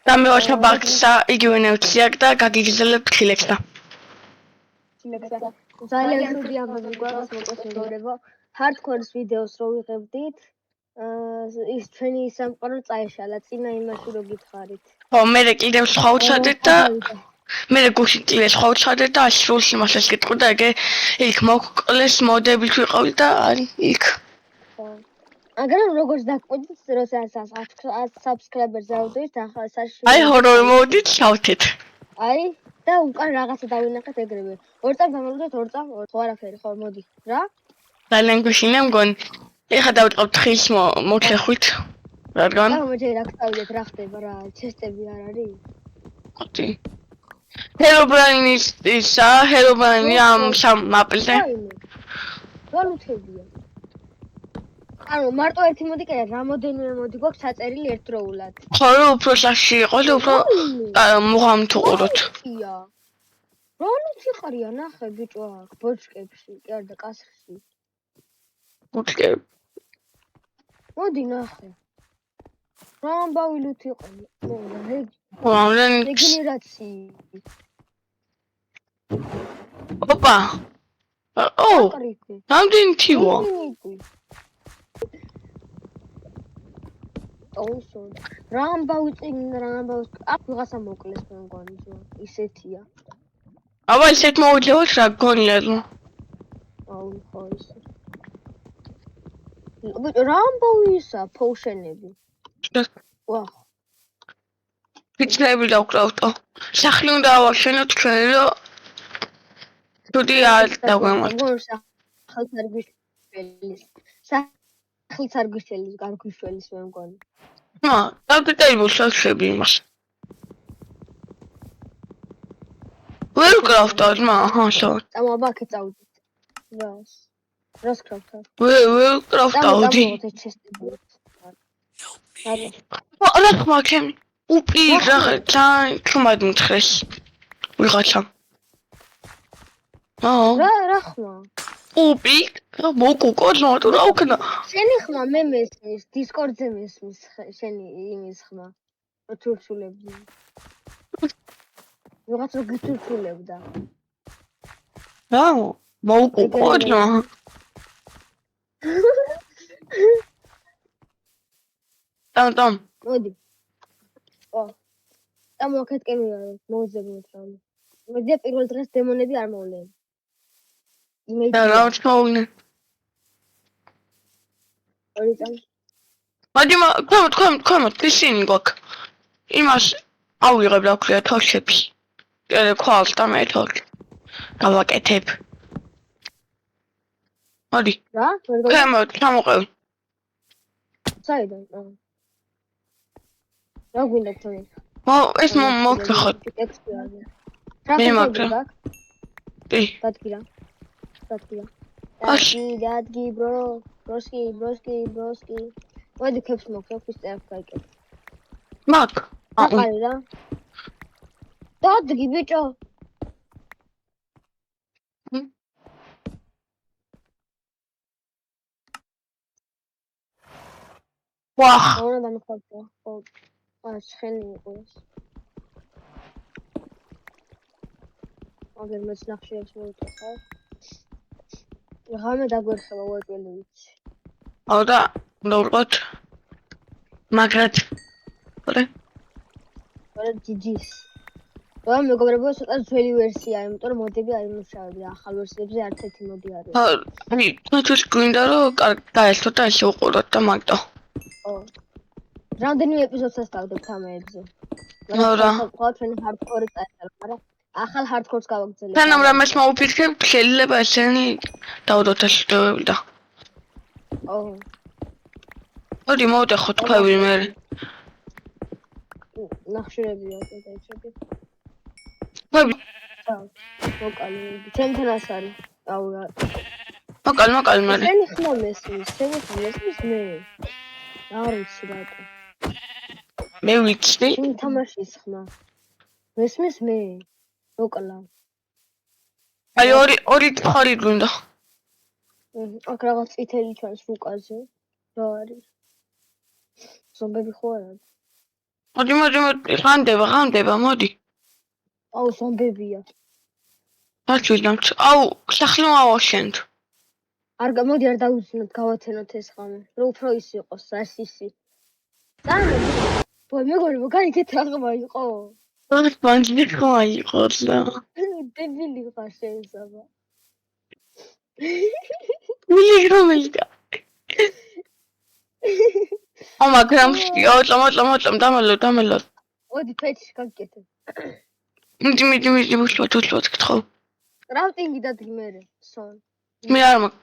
და მე ვარ ბაქსა იგივე ნევციაკ და გაგიგზავნებ ხილექსა. ძალიან ცუდი ამბები გვაქვს მოკლედ მეგობრებო. Hardcore-ის ვიდეოს რო ვიღებდით, ის ჩვენი სამყარო წაეშალა, წინა იმაში რო გითხარით. ხო, მე კიდევ სხვა უცადეთ და მე გუშინ კიდევ სხვა უცადეთ და სულს იმასაც გიტყვი და ეგე იქ მოკლეს მოდები ვიყავი და იქ. ხო. მაგრამ როგორც დაკვირდით, როცა 100 subscriber-ზე ავდივით, ახლა საშიში. აი ჰორორი მოდით შავთეთ. აი და უკან რაღაცა დავინახეთ ეგრევე. 2 წამ გამოვიდეთ, 2 წამ, ხო არაფერი, ხო, მოდი. რა? ძალიან გვიშინა მგონი. ეხა დავიწყებთ ხის მოხეხვით. რადგან? და ჯერ აქ წავიდეთ, რა ხდება რა, ჩესტები არ არის? ხოთი. ჰერობრაინის ისა, ჰერობრაინი ამ სამ მაპლზე. გალუთებია. ანუ მარტო ერთი მოდი კიდე რამოდენიმე მოდი გვაქვს საწერილი ერთდროულად. ხო, უფრო საში იყო და უფრო მუღამთ უყუროთ. როლი ხარია ნახე ბიჭო აქ ბოჭკებში, კი არ და კასრში. ბოჭკები. მოდი ნახე. რა ამბავი ლუთი იყო? რეგენერაცია. ოპა. ო. რამდენი თივა? აუსო. რა ამბავი წინ რა ამბავს? აქ ვიღაცა მოკლეს მე მგონი ზო. ისეთია. აბა ისეთ მოვიდეთ რა გონია ზო. აუ ხო ისე. რა ამბავი ისა პოუშენები? ვაჰ. ფიჩნები დავკრავთო. სახლი უნდა ავაშენოთ ჩვენ რომ თუდი არ დავგამოთ. სახლს არ გვიშველის. სახლს არ გვიშველის, გარგვიშველის მე მგონი. დაგიტაიბო საქმეები იმას. ვერ ვკრავთავ ძმა, აჰა, შო. წამოაბა აქ წავიდეთ. რას კრავთავ? ვერ ვკრავთავდი. რა ხმა ჩემი? უპი რა თან თუმად მითხრეს. ვიღაცა. რა ხმა? უპი მოკუკო ზმოთ რა უკნა. შენი ხმა მე მესმის, Discord-ზე მესმის შენი იმის ხმა. როთურჩულებდი. ვიღაც რო გითურჩულებდა. რა? მოკუკო ზმა. ტამ. მოდი. მოკეთკენი მოუძებნოთ რამე. მე პირველ დღეს დემონები არ მოვლენ. რა ვთქოლნე. ორი წამი. მადი ქვემოთ ისინი გვაქვს. იმას ავიღებ რა ქვია თოშები. ქვალს და მეთოდ. გავაკეთებ. მადი. რა? ქვემოთ ჩამოყევი. საიდან? რა გვინდა თქვენ? ეს მოგხოთ. მე მაგდა. დადგირა. დადგი ბროსკი. მოდი ქებს მოგხებ ის წერს გაიკეთე. მაგ. აყარი რა. დადგი ბიჭო. ვახ. რა დამხავდა? ხო. შენი იყო ეს. აგერ მეც ნახშირებს მოვიტეხავ. რამე დაგვერხება უეჭველი ვიცი. აუ და ნორყოთ. მაგრად. ორი ჯიჯის. რა მეგობრებო, ცოტა ძველი ვერსია, იმიტომ რომ მოდები არ იმუშავებდი, ახალ ვერსიებზე არც ერთი მოდი არ არის. აი, თვითონ გვინდა რომ გაერთოთ და ისე უყუროთ და მაგდო. ხო. რამდენიმე ეპიზოდს ასწავლებთ ამეებზე. რა. ხო, ჩვენი hardcore-ი წაეწარა, მაგრამ ახალ hardcore-ს გავაგრძელებთ. სანამ რამეს მოვიფიქრებ, შეიძლება ესენი დავდოთ ასწავლები და. ო. მოდი მოვდეხოთ ქვევი მე. ნახშირებია დაიჭები. ქვევი. მოკალი. ჩემთან ას არის. აუ რა. მოკალი მე. შენი ხმა მესმის მე. არ ვიცი რატო. მე ვიცი. შენ თამაშის ხმა. მესმის მე. მოკლა. აი ორი თხარი გვინდა. აქ რაღაც წითელი ჩანს რუკაზე. რა არის? ზომბები ხო არა? მოდი, ღამდება, მოდი. აუ, ზომბებია. დაჩვიდნოთ. აუ, სახლი მოვაშენთ. მოდი არ დავუძინოთ, გავათენოთ ეს ხამე. რომ უფრო ის იყოს, ასისი. წამო. ბოი, მეგობრებო, გაიგეთ რა ხმა იყო? ეს ბანჯი ხმა იყო და. დებილი ხარ შეესაბა. მილი რომელია? მაგრამ მოწამ დამალო. მოდი ფეჩი გაგკეთე. მიდი უშუალოდ გითხო. კრაფტინგი დადგი მერე, სონ. მე არ მაქვს.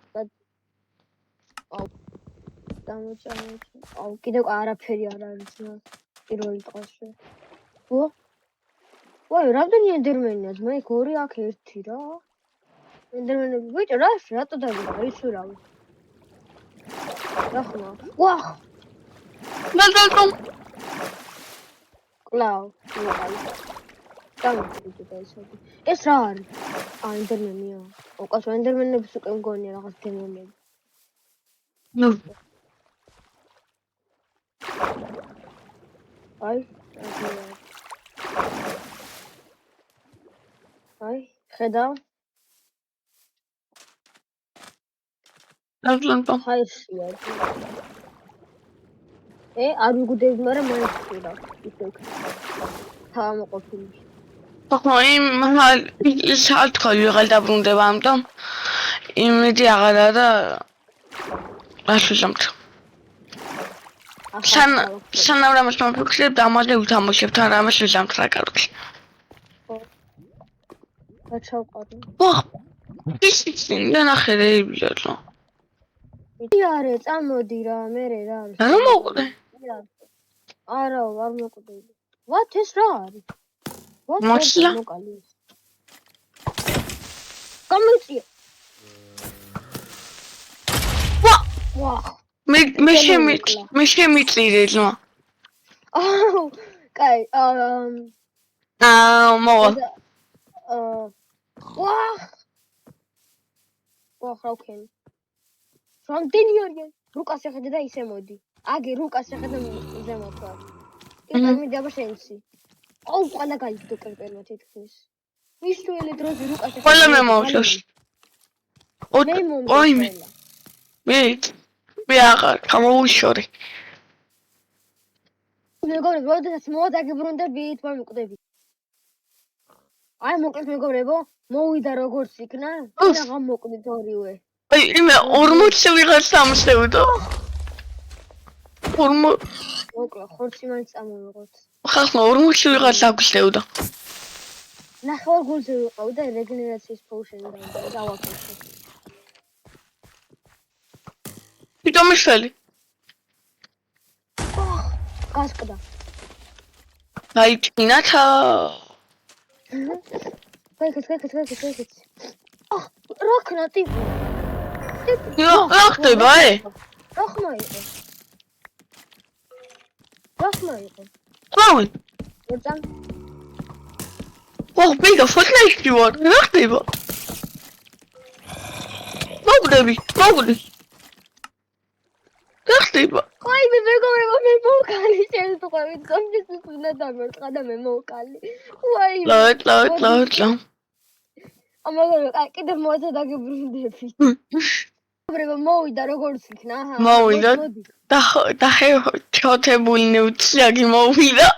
დამოჭამო. აუ, კიდევ არაფერი არ არის რა. პირველი დღეში. ო? ვაი, რამდენი ენდერმენია? მე 2 აქ 1 რა. ენდერმენები ბიჭო, რატო დაგიგა ის ურავი? რა ხმა? ვაჰ! ნალდალტო. კლაუ, ვიყავი. დამოჭიდე ესეთი. ეს რა არის? ენდერმენია. უკაცო ენდერმენების უკვე მგონია რაღაც დემონები. ნუ. აი, ხედავ. ნალდალტო. ხაიშია. არ ვიგუდები, მაგრამ მაინც ხედავ. ისე. თავმოყოფილი. ხო, ის ალკოჰოლი ვეღარ დაბრუნდება, ამიტომ იმედი აღარა და ასულამთ. სანამ რამეს მოვიფიქრებ, ამაზე ვითამაშებთ არ ამას ვიზამთ რა კარგი. გაჩავყავდი. ვაჰ! ისიც ნახე რეიბიო. არე, წამოდი რა, მერე რა არის? რა მოყვდე? არა, არ მოყვდები. What is რა არის? მაშლა. კომენტია. ვაჰ! მე შემიწირე ძმა. აუ, კაი, მოვა. ვაჰ! ხავქენ. რამდენი არიან? რუკას ეხედე და ისე მოდი. აგი რუკას ეხედე ზემოთ ვარ. კიდე მიდება შენცი. აუ, ყველა გაიგდო კერპერმა თითქმის. მისუელი დროზე რუკას ეხედე. ყველა მე მოვშოს. ოი მე აღარ გამოვიშორი. მეგობრებო, როდესაც მოვადაგებრუნდებით, მომიკვდები. აი, მოკლედ მეგობრებო, მოვიდა როგორც იქნა, და გამოკვდით ორივე. აი, იმე 40 ვიღაც სამსევდო. 40 მოკლა, ხორცი მაინც წამოვიღოთ. ხახმა 40 ვიღაც აგვისევდა. ნახევარ გულზე ვიყავი და რეგენერაციის პოუშენი დავაკეთე. თვითონ მისველი. გასკდა. აი, წინათა. გაიქეთ. რა ქნა ტიპი? რა ხდება, რა ხმა იყო? ხმოვი. ვერწამ. ბიგა, ფოტოებში ვარ. რა ხდება? მოგდები. რა ხდება? აი, მეგობრებო, მე მოვკალი შემთხვევით, ზომბის უნდა დამერტყა და მე მოვკალი. ვაი. ლო. ამაგორ კიდევ მოვადაგებრუნდები. მეგობრებო, მოვიდა როგორც იქნა, აჰა. მოვიდა. და ჩოთებული ნუციაგი მოვიდა.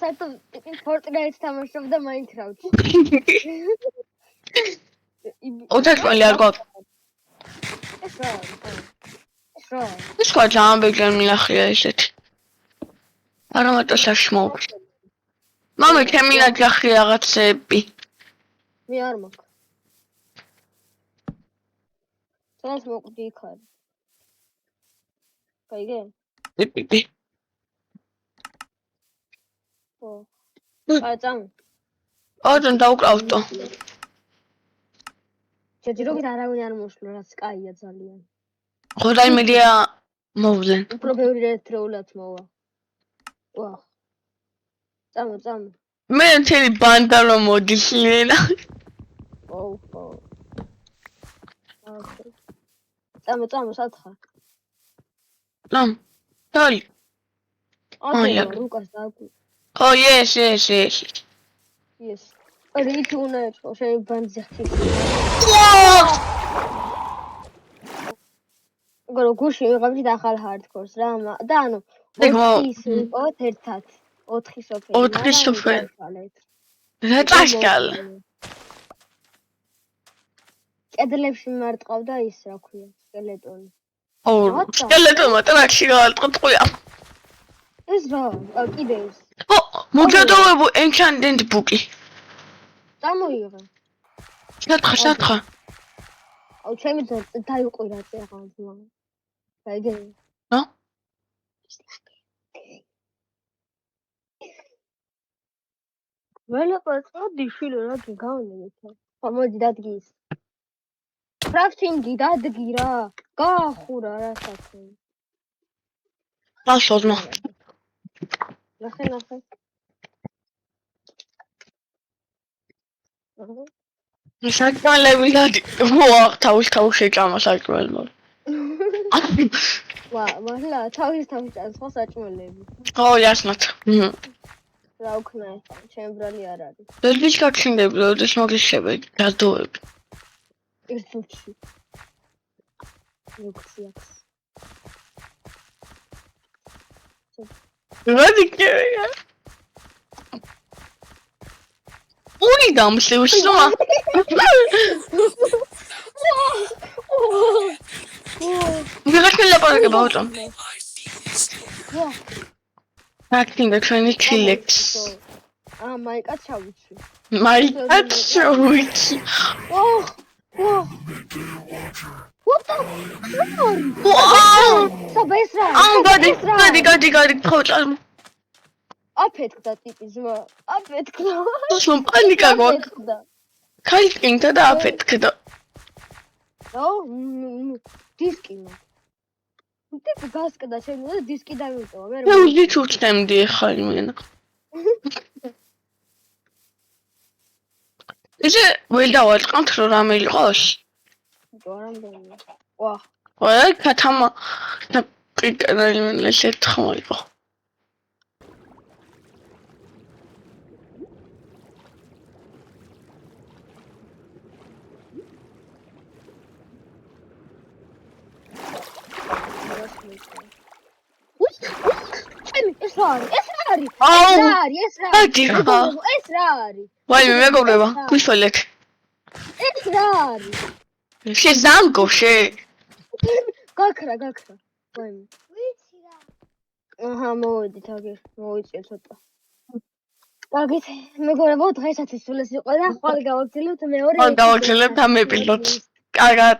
საერთოდ Fortnite თამაშობდა Minecraft-ში. ოთახმალი არ გვაქვს. ეს რა ძალიან ბეგლენ მილახია ესეთი. არამატო საშმოუს. მამე ჩემი ნაჯახი რაღაცები. მე არ მაქვს. სადაც მოკვდი იქ არის. გაიგე? პიპი. აი, წამ. ოღონდ დაუკრავდო. შეჯერობით არავინ არ მოსვლა, რაც კაია ძალიან. ხო და იმედია მოვლენ. უფრო ბევრი ერთეულად მოვა. ვაჰ. წამ. მე მთელი ბანდა რომ მოდის იმენა. ოუ. წამ, სათხარ. ლამ. თოლი. ატევა რუკას დაგვი. ხო, yes. Yes. რითი უნდა ეწყო შენ ბანძი ხთის. გორო გუში ვიღებდი ახალ hardcore-ს რა და ანუ 4-ის ვიყავთ ერთად. 4 სოფელი. 4 სოფელი. რა წაშკალ. კედლებში მარტყავდა ის რა ქვია, სკელეტონი. სკელეტონმა ტრაქში გაალტყია. ეს რა? კიდე ეს. მოგადოვებო enchanted book-ი. წამოიღე. შათხა. აუ ჩემი დაიყვირა წეღან ძმა. გაიგე? რა? ველაპარაკო დიშილო რა გიგავნე. მოდი დადგის. crafting-ი დადგი რა. გაახურა რასაც. გასოზმა. ნახე. საკმალები თავის შეჭამა საჭმელმა. მართლა თავის ჭამს ხო საჭმელები. ხო, яснат. რა უქნა ეს? ჩემ ბრალი არ არის. ბელბიჩ გაქშინდები, როდეს მოგიშები, გადოები. ერთუჩი. ლუქსიაქს. რადიკია. Ой, дам слышно. Вирашли лапарак баутон. Acting the training chillax. მაიკაც ჩავიცი. მაიკაც ჩავიცი. What the? საბესრა. გადი ხოჭალ. აფეთქდა ტიპი ზმა. აფეთქდა. სულ პანიკა გვაქვს. ქაიკინდა და აფეთქდა. დისკი. ტიპი გასკდა შემიძლია დისკი დავიწვა. მე უძით უჩნემდი ახლა იმენა. ისე ველდავაწყამთ რომ რამე იყოს? რამე. ვა. ვაი, ქათამა და პრიკანალმენლე შეთხმა იყო. ეს რა არის? ეს რა არის? ვაი, მეგობრებო, გუშოლეთ. ეს რა არის? შეზანგო შე. გაქრა. ვაი. ვიცი რა. აჰა, მოვედით აგერ, მოვიწე ცოტა. გაგით, მეგობრებო, დღესაც სულ ეს იყო და ხვალ გავაგრძელებთ მეორე. ამ ეპიზოდს. კარგად.